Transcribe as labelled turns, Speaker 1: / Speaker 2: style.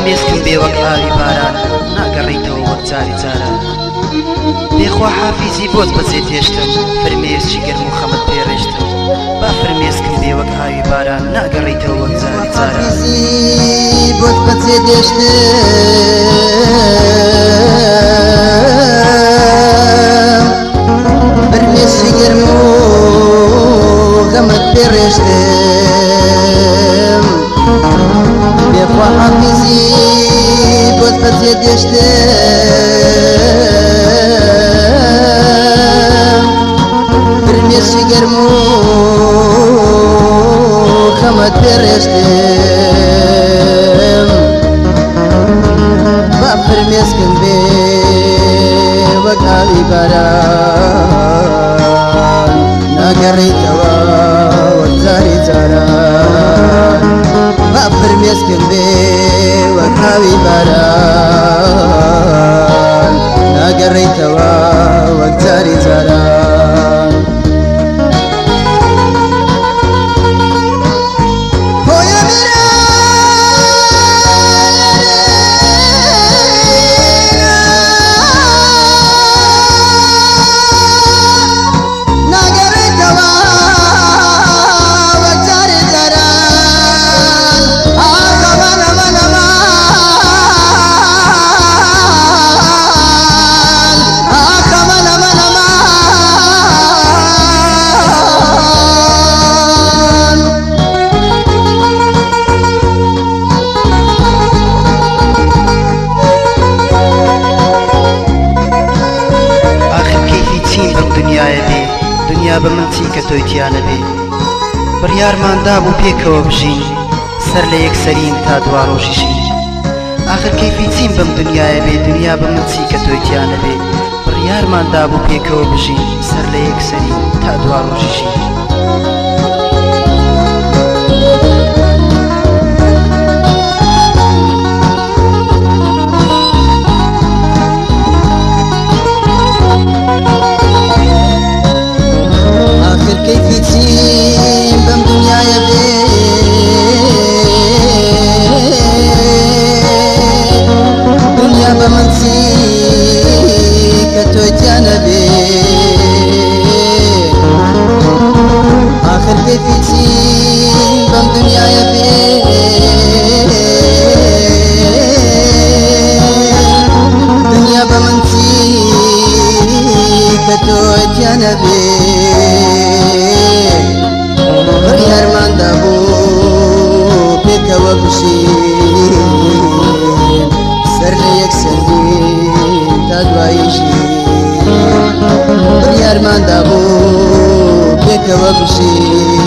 Speaker 1: فرمێسکم بێ وەک ئاوی باران ناگەڕێیتەوە وەک جاری جاران بێخوا حافیزی بۆت بەجێ تێشتم فرمێسکی گەرم و خەمت پێڕێشتم با فرمێسکم بێ وەک ئاوی باران ناگەڕێیتەوە وەک جاری جاران
Speaker 2: بۆت بەجێ تێشتم فرمێسکی گەرم و خەمت پێڕێشتم بێخوا حافیزی بۆت بەجێ تێشتم فرمێسکی گەرم و خەمت پێڕێشتم با فرمێسکم بێ وەک ئاوی باران ناگەڕێیتەوە وەک جاری جاران با فرمێسکم بێ وەک ئاوی باران ناگەڕێیتەوە وەک جاری جاران
Speaker 1: دنیا بە من چی کە تۆی تیانە بێ بڕیارماندا بوو پێکەوە بژین سەر لە یەکسەرین تا دوا ڕۆژیشین آخر کەیفی چیم بەم دنیاە بێ دنیا بە من چی کە تۆی تیانە بێ بڕیارماندا بوو پێکەوە بژین سەر لە یەکسەرین تا دوا ڕۆژیشین
Speaker 2: كيفي تيم بم دنيا يا بي دنيا بمنسي كتويت يا نبي آخر كيفي تيم بم دنيا يا بي دنيا بمنسي كتويت يا نبي بڕیارماندا بوو پێکەوە بژین سەر لە یەکسەرین تا دواییشین بڕیارماندا بوو پێکەوە بژین